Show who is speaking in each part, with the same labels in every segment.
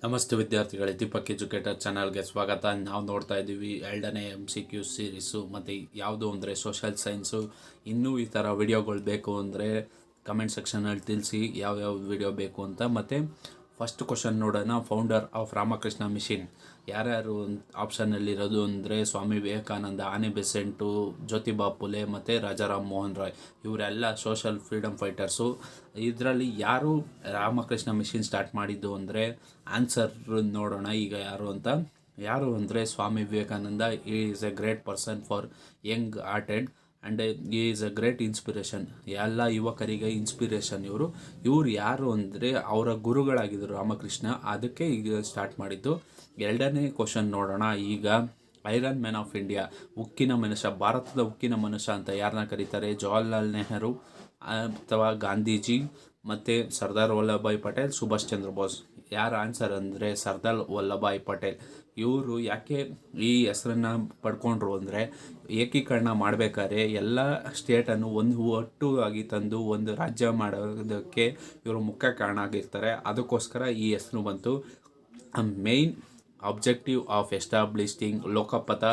Speaker 1: ನಮಸ್ತೆ ವಿದ್ಯಾರ್ಥಿಗಳೇ, ದೀಪಕ್ ಎಜುಕೇಟರ್ ಚಾನಲ್ಗೆ ಸ್ವಾಗತ. ನಾವು ನೋಡ್ತಾ ಇದ್ದೀವಿ 2ನೇ MCQ ಸೀರೀಸು ಮತ್ತು ಯಾವುದು ಅಂದರೆ ಸೋಷಲ್ ಸೈನ್ಸು. ಇನ್ನೂ ಈ ಥರ ವಿಡಿಯೋಗಳು ಬೇಕು ಅಂದರೆ ಕಮೆಂಟ್ ಸೆಕ್ಷನಲ್ಲಿ ತಿಳಿಸಿ ಯಾವ್ಯಾವ ವಿಡಿಯೋ ಬೇಕು ಅಂತ. ಮತ್ತು ಫಸ್ಟ್ ಕ್ವಶನ್ ನೋಡೋಣ. ಫೌಂಡರ್ ಆಫ್ ರಾಮಕೃಷ್ಣ ಮಿಷನ್ ಯಾರ್ಯಾರು ಆಪ್ಷನ್ನಲ್ಲಿರೋದು ಅಂದರೆ ಸ್ವಾಮಿ ವಿವೇಕಾನಂದ, ಆನೆ ಬೆಸೆಂಟು, ಜ್ಯೋತಿಬಾ ಫುಲೆ ಮತ್ತು ರಾಜಾರಾಮ್ ಮೋಹನ್ ರಾಯ್. ಇವರೆಲ್ಲ ಸೋಷಲ್ ಫ್ರೀಡಮ್ ಫೈಟರ್ಸು. ಇದರಲ್ಲಿ ಯಾರು ರಾಮಕೃಷ್ಣ ಮಿಷನ್ ಸ್ಟಾರ್ಟ್ ಮಾಡಿದ್ದು ಅಂದರೆ ಆನ್ಸರ್ ನೋಡೋಣ ಈಗ ಯಾರು ಅಂದರೆ Swami Vivekananda. Is a great person for young hearted and is a great inspiration. ಎಲ್ಲ ಯುವಕರಿಗೆ ಇನ್ಸ್ಪಿರೇಷನ್ ಇವರು ಯಾರು ಅಂದರೆ ಅವರ ಗುರುಗಳಾಗಿದ್ದರು ರಾಮಕೃಷ್ಣ. ಅದಕ್ಕೆ ಈಗ ಸ್ಟಾರ್ಟ್ ಮಾಡಿದ್ದು. 2ನೇ ಕ್ವಶನ್ ನೋಡೋಣ ಈಗ. ಐರನ್ ಮ್ಯಾನ್ ಆಫ್ ಇಂಡಿಯಾ, ಉಕ್ಕಿನ ಮನುಷ್ಯ, ಭಾರತದ ಉಕ್ಕಿನ ಮನುಷ್ಯ ಅಂತ ಯಾರನ್ನ ಕರೀತಾರೆ? ಜವಾಹರ್ಲಾಲ್ ನೆಹರು ಅಥವಾ ಗಾಂಧೀಜಿ ಮತ್ತು ಸರ್ದಾರ್ ವಲ್ಲಭಭಾಯ್ ಪಟೇಲ್, ಸುಭಾಷ್ ಚಂದ್ರ ಬೋಸ್. ಯಾರ ಆನ್ಸರ್ ಅಂದರೆ ಸರ್ದಾರ್ ವಲ್ಲಭಭಾಯ್ ಪಟೇಲ್. ಇವರು ಯಾಕೆ ಈ ಹೆಸರನ್ನು ಪಡ್ಕೊಂಡ್ರು ಅಂದರೆ ಏಕೀಕರಣ ಮಾಡಬೇಕಾದ್ರೆ ಎಲ್ಲ ಸ್ಟೇಟನ್ನು ಒಟ್ಟುಗಾಗಿ ತಂದು ಒಂದು ರಾಜ್ಯ ಮಾಡೋದಕ್ಕೆ ಇವರು ಮುಖ್ಯ ಕಾರಣ ಆಗಿರ್ತಾರೆ. ಅದಕ್ಕೋಸ್ಕರ ಈ ಹೆಸರು ಬಂತು. Main objective of establishing Lokpal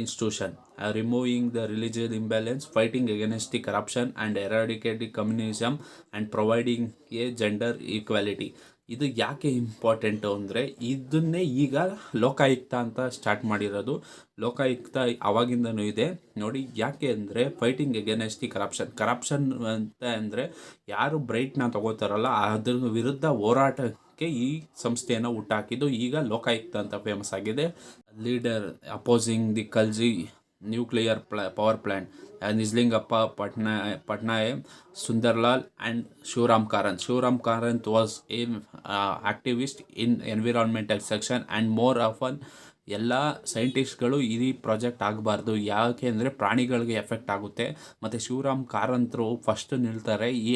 Speaker 1: Institution, removing the religious imbalance, fighting against the corruption and eradicating communism and providing a gender equality. ಇದು ಯಾಕೆ ಇಂಪಾರ್ಟೆಂಟು ಅಂದರೆ ಇದನ್ನೇ ಈಗ ಲೋಕಾಯುಕ್ತ ಅಂತ ಸ್ಟಾರ್ಟ್ ಮಾಡಿರೋದು. ಲೋಕಾಯುಕ್ತ ಆವಾಗಿಂದನೂ ಇದೆ ನೋಡಿ. ಯಾಕೆ ಅಂದರೆ ಫೈಟಿಂಗ್ ಅಗೇನೆಸ್ಟ್ ದಿ ಕರಪ್ಷನ್ ಅಂತ ಅಂದರೆ ಯಾರು ಬ್ರೈಟ್ನ ತಗೋತಾರಲ್ಲ ಅದ್ರ ವಿರುದ್ಧ ಹೋರಾಟಕ್ಕೆ ಈ ಸಂಸ್ಥೆಯನ್ನು ಹುಟ್ಟಾಕಿದ್ದು. ಈಗ ಲೋಕಾಯುಕ್ತ ಅಂತ ಫೇಮಸ್ ಆಗಿದೆ. Leader opposing the Kalji nuclear power plant, Nijalingappa Patnaik, Sundarlal and Shivaram Karanth was a activist in environmental section and more often. ಎಲ್ಲ ಸೈಂಟಿಸ್ಟ್ಗಳು ಈ ಪ್ರಾಜೆಕ್ಟ್ ಆಗಬಾರ್ದು, ಯಾಕೆ ಅಂದರೆ ಪ್ರಾಣಿಗಳಿಗೆ ಎಫೆಕ್ಟ್ ಆಗುತ್ತೆ. ಮತ್ತು ಶಿವರಾಮ್ ಕಾರಂತರು ಫಸ್ಟ್ ನಿಲ್ತಾರೆ ಈ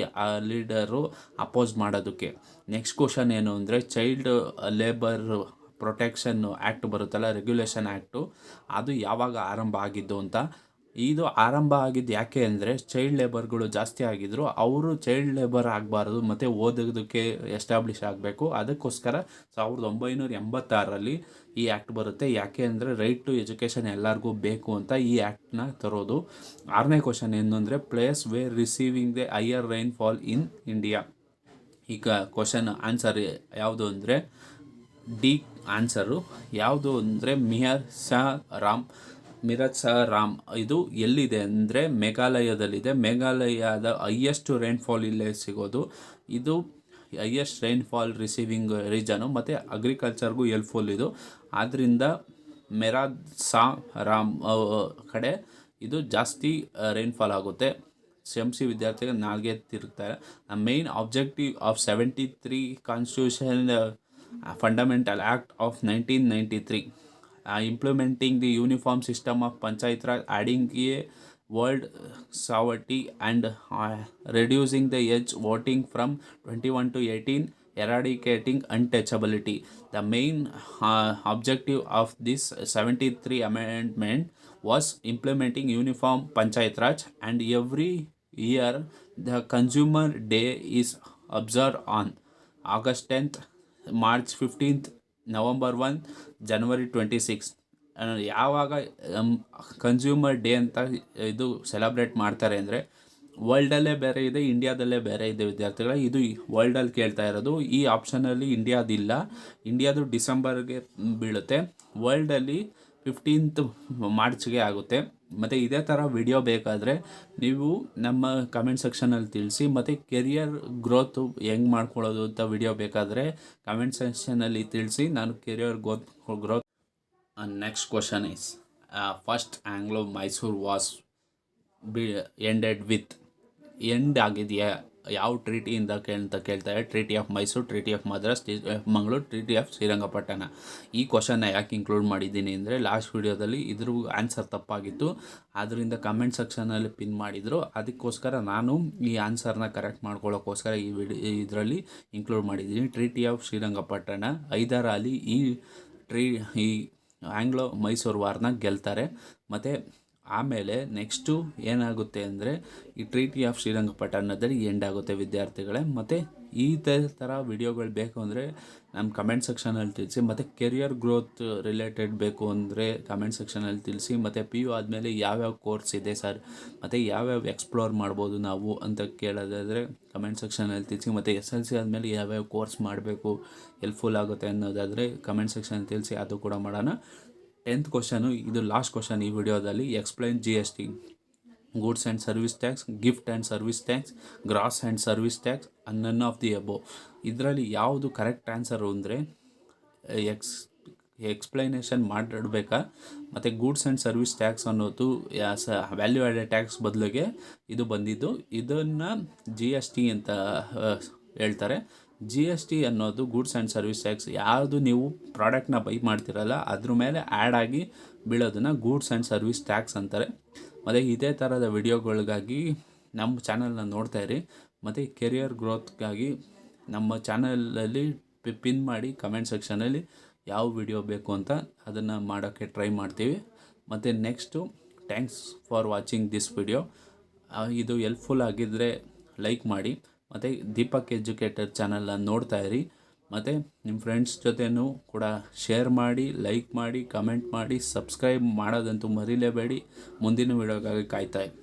Speaker 1: ಲೀಡರು ಅಪೋಸ್ ಮಾಡೋದಕ್ಕೆ. ನೆಕ್ಸ್ಟ್ ಕ್ವಶನ್ ಏನು ಅಂದರೆ ಚೈಲ್ಡ್ ಲೇಬರ್ ಪ್ರೊಟೆಕ್ಷನ್ ಆ್ಯಕ್ಟ್ ಬರುತ್ತಲ್ಲ, ರೆಗ್ಯುಲೇಷನ್ ಆ್ಯಕ್ಟು, ಅದು ಯಾವಾಗ ಆರಂಭ ಆಗಿದ್ದು ಅಂತ. ಇದು ಆರಂಭ ಆಗಿದ್ದು ಯಾಕೆ ಅಂದರೆ ಚೈಲ್ಡ್ ಲೇಬರ್ಗಳು ಜಾಸ್ತಿ ಆಗಿದ್ದರು. ಅವರು ಚೈಲ್ಡ್ ಲೇಬರ್ ಆಗಬಾರ್ದು ಮತ್ತು ಓದೋದಕ್ಕೆ ಎಸ್ಟಾಬ್ಲಿಷ್ ಆಗಬೇಕು. ಅದಕ್ಕೋಸ್ಕರ 1986ರಲ್ಲಿ ಈ ಆ್ಯಕ್ಟ್ ಬರುತ್ತೆ. ಯಾಕೆ ಅಂದರೆ ರೈಟ್ ಟು ಎಜುಕೇಷನ್ ಎಲ್ಲರಿಗೂ ಬೇಕು ಅಂತ ಈ ಆ್ಯಕ್ಟ್ನ ತರೋದು. 6ನೇ ಕ್ವಶನ್ ಏನು ಅಂದರೆ place where receiving the higher rainfall in India. ಈಗ ಕ್ವಶನ್ ಆನ್ಸರ್ ಯಾವುದು ಅಂದರೆ ಡಿ ಆನ್ಸರು. ಯಾವುದು ಅಂದರೆ ಮಿರಜ್ ರಾಮ್. ಇದು ಎಲ್ಲಿದೆ ಅಂದರೆ ಮೇಘಾಲಯದಲ್ಲಿದೆ. ಮೇಘಾಲಯದ ಹೈಯೆಸ್ಟ್ ರೈನ್ಫಾಲ್ ಇಲ್ಲೇ ಸಿಗೋದು. ಇದು ಹೈಯೆಸ್ಟ್ ರೈನ್ಫಾಲ್ ರಿಸೀವಿಂಗ್ ರೀಜನು ಮತ್ತು ಅಗ್ರಿಕಲ್ಚರ್ಗೂ ಹೆಲ್ಪ್ಫುಲ್ ಇದು. ಆದ್ದರಿಂದ ರಾಮ್ ಕಡೆ ಇದು ಜಾಸ್ತಿ ರೈನ್ಫಾಲ್ ಆಗುತ್ತೆ. CMC ವಿದ್ಯಾರ್ಥಿಗಳು ನಾಲ್ಗೆ ತಿರುಗ್ತಾರೆ. Main objective of 73 constitution Fundamental Act of 1993, implementing the uniform system of Panchayat Raj, adding a world sovereignty and reducing the age voting from 21 to 18, eradicating untouchability. The main objective of this 73 amendment was implementing uniform Panchayat Raj, and every year the Consumer Day is observed on August 10th, March 15th, November 1, January 26. ಯಾವಾಗ consumer day ಅಂತ ಇದು celebrate ಮಾಡ್ತಾರೆ ಅಂದರೆ ವರ್ಲ್ಡಲ್ಲೇ ಬೇರೆ ಇದೆ, ಇಂಡಿಯಾದಲ್ಲೇ ಬೇರೆ ಇದೆ ವಿದ್ಯಾರ್ಥಿಗಳ. ಇದು ವರ್ಲ್ಡಲ್ಲಿ ಕೇಳ್ತಾ ಇರೋದು. ಈ ಆಪ್ಷನಲ್ಲಿ ಇಂಡಿಯಾದಿಲ್ಲ. ಇಂಡಿಯಾದು ಡಿಸೆಂಬರ್ಗೆ ಬೀಳುತ್ತೆ, ವರ್ಲ್ಡಲ್ಲಿ 15th ಮಾರ್ಚ್ಗೆ ಆಗುತ್ತೆ. ಮತ್ತು ಇದೇ ಥರ ವಿಡಿಯೋ ಬೇಕಾದರೆ ನೀವು ನಮ್ಮ ಕಮೆಂಟ್ ಸೆಕ್ಷನಲ್ಲಿ ತಿಳಿಸಿ. ಮತ್ತು ಕೆರಿಯರ್ ಗ್ರೋತು ಹೆಂಗೆ ಮಾಡ್ಕೊಳ್ಳೋದು ಅಂತ ವಿಡಿಯೋ ಬೇಕಾದರೆ ಕಮೆಂಟ್ ಸೆಕ್ಷನಲ್ಲಿ ತಿಳಿಸಿ. ನಾನು career growth. Next question is first Anglo-Mysore was end ಆಗಿದೆಯಾ ಯಾವ ಟ್ರೀಟಿಯಿಂದ ಅಂತ ಕೇಳ್ತಾರೆ. Treaty of Mysuru, treaty of Madras, Mangaluru, treaty of Srirangapatna. ಈ ಕ್ವಶನ್ನ ಯಾಕೆ ಇನ್ಕ್ಲೂಡ್ ಮಾಡಿದ್ದೀನಿ ಅಂದರೆ ಲಾಸ್ಟ್ ವಿಡಿಯೋದಲ್ಲಿ ಇದ್ರ ಆನ್ಸರ್ ತಪ್ಪಾಗಿತ್ತು, ಆದ್ದರಿಂದ ಕಮೆಂಟ್ ಸೆಕ್ಷನಲ್ಲಿ ಪಿನ್ ಮಾಡಿದರು. ಅದಕ್ಕೋಸ್ಕರ ನಾನು ಈ ಆನ್ಸರ್ನ ಕರೆಕ್ಟ್ ಮಾಡ್ಕೊಳ್ಳೋಕ್ಕೋಸ್ಕರ ಇದರಲ್ಲಿ ಇನ್ಕ್ಲೂಡ್ ಮಾಡಿದ್ದೀನಿ. ಟ್ರೀಟಿ ಆಫ್ ಶ್ರೀರಂಗಪಟ್ಟಣ 5ರಲ್ಲಿ ಈ ಆಂಗ್ಲೋ-ಮೈಸೂರು ವಾರ್ನ ಗೆಲ್ತಾರೆ. ಮತ್ತು ಆಮೇಲೆ ನೆಕ್ಸ್ಟು ಏನಾಗುತ್ತೆ ಅಂದರೆ ಈ ಟ್ರೀಟಿ ಆಫ್ ಶ್ರೀರಂಗಪಟ್ಟಣದಲ್ಲಿ ಎಂಡ್ ಆಗುತ್ತೆ ವಿದ್ಯಾರ್ಥಿಗಳೇ. ಮತ್ತು ಈ ಥರ ವಿಡಿಯೋಗಳು ಬೇಕು ಅಂದರೆ ನಮ್ಮ ಕಮೆಂಟ್ ಸೆಕ್ಷನಲ್ಲಿ ತಿಳಿಸಿ. ಮತ್ತು ಕೆರಿಯರ್ ಗ್ರೋತ್ ರಿಲೇಟೆಡ್ ಬೇಕು ಅಂದರೆ ಕಮೆಂಟ್ ಸೆಕ್ಷನಲ್ಲಿ ತಿಳಿಸಿ. ಮತ್ತು PU ಆದಮೇಲೆ ಯಾವ್ಯಾವ ಕೋರ್ಸ್ ಇದೆ ಸರ್, ಮತ್ತು ಯಾವ್ಯಾವ ಎಕ್ಸ್ಪ್ಲೋರ್ ಮಾಡ್ಬೋದು ನಾವು ಅಂತ ಕೇಳೋದಾದರೆ ಕಮೆಂಟ್ ಸೆಕ್ಷನಲ್ಲಿ ತಿಳಿಸಿ. ಮತ್ತು SSLC ಆದಮೇಲೆ ಯಾವ್ಯಾವ ಕೋರ್ಸ್ ಮಾಡಬೇಕು, ಹೆಲ್ಪ್ಫುಲ್ ಆಗುತ್ತೆ ಅನ್ನೋದಾದರೆ ಕಮೆಂಟ್ ಸೆಕ್ಷನಲ್ಲಿ ತಿಳಿಸಿ, ಅದು ಕೂಡ ಮಾಡೋಣ. 10th ಕ್ವಶನು, ಇದು ಲಾಸ್ಟ್ ಕ್ವಶನ್ ಈ ವಿಡಿಯೋದಲ್ಲಿ. Explain GST, goods and service tax, gift and service tax, gross and service tax, none of the above. ಇದರಲ್ಲಿ ಯಾವುದು ಕರೆಕ್ಟ್ ಆನ್ಸರು ಅಂದರೆ ಎಕ್ಸ್ಪ್ಲೈನೇಷನ್ ಮಾಡಿಡ್ಬೇಕಾ. ಮತ್ತು ಗೂಡ್ಸ್ ಆ್ಯಂಡ್ ಸರ್ವಿಸ್ ಟ್ಯಾಕ್ಸ್ ಅನ್ನೋದು ವ್ಯಾಲ್ಯೂ ಆ್ಯಡೆಡ್ ಟ್ಯಾಕ್ಸ್ ಬದಲಿಗೆ ಇದು ಬಂದಿದ್ದು. ಇದನ್ನು GST ಅಂತ ಹೇಳ್ತಾರೆ. GST ಅನ್ನೋದು ಗೂಡ್ಸ್ ಆ್ಯಂಡ್ ಸರ್ವಿಸ್ ಟ್ಯಾಕ್ಸ್. ಯಾವುದು ನೀವು ಪ್ರಾಡಕ್ಟ್ನ ಬೈ ಮಾಡ್ತಿರಲ್ಲ ಅದ್ರ ಮೇಲೆ ಆ್ಯಡ್ ಆಗಿ ಬೀಳೋದನ್ನು ಗೂಡ್ಸ್ ಆ್ಯಂಡ್ ಸರ್ವಿಸ್ ಟ್ಯಾಕ್ಸ್ ಅಂತಾರೆ. ಮತ್ತು ಇದೇ ಥರದ ವಿಡಿಯೋಗಳಿಗಾಗಿ ನಮ್ಮ ಚಾನಲ್ನ ನೋಡ್ತಾಯಿರಿ. ಮತ್ತು ಕೆರಿಯರ್ ಗ್ರೋತ್ಗಾಗಿ ನಮ್ಮ ಚಾನಲಲ್ಲಿ ಪಿನ್ ಮಾಡಿ ಕಮೆಂಟ್ ಸೆಕ್ಷನಲ್ಲಿ ಯಾವ ವಿಡಿಯೋ ಬೇಕು ಅಂತ ಅದನ್ನು ಮಾಡೋಕ್ಕೆ ಟ್ರೈ ಮಾಡ್ತೀವಿ. ಮತ್ತು next, thanks for watching this video. ಇದು ಹೆಲ್ಪ್ಫುಲ್ ಆಗಿದ್ದರೆ ಲೈಕ್ ಮಾಡಿ. ಮತ್ತು ದೀಪಕ್ ಎಜುಕೇಟರ್ ಚಾನಲ್ನ ನೋಡ್ತಾಯಿರಿ. ಮತ್ತು ನಿಮ್ಮ ಫ್ರೆಂಡ್ಸ್ ಜೊತೆನೂ ಕೂಡ ಶೇರ್ ಮಾಡಿ, ಲೈಕ್ ಮಾಡಿ, ಕಮೆಂಟ್ ಮಾಡಿ, ಸಬ್ಸ್ಕ್ರೈಬ್ ಮಾಡೋದಂತೂ ಮರಿಲೇಬೇಡಿ. ಮುಂದಿನ ವಿಡಿಯೋಗಾಗಿ ಕಾಯ್ತಾಯಿರಿ.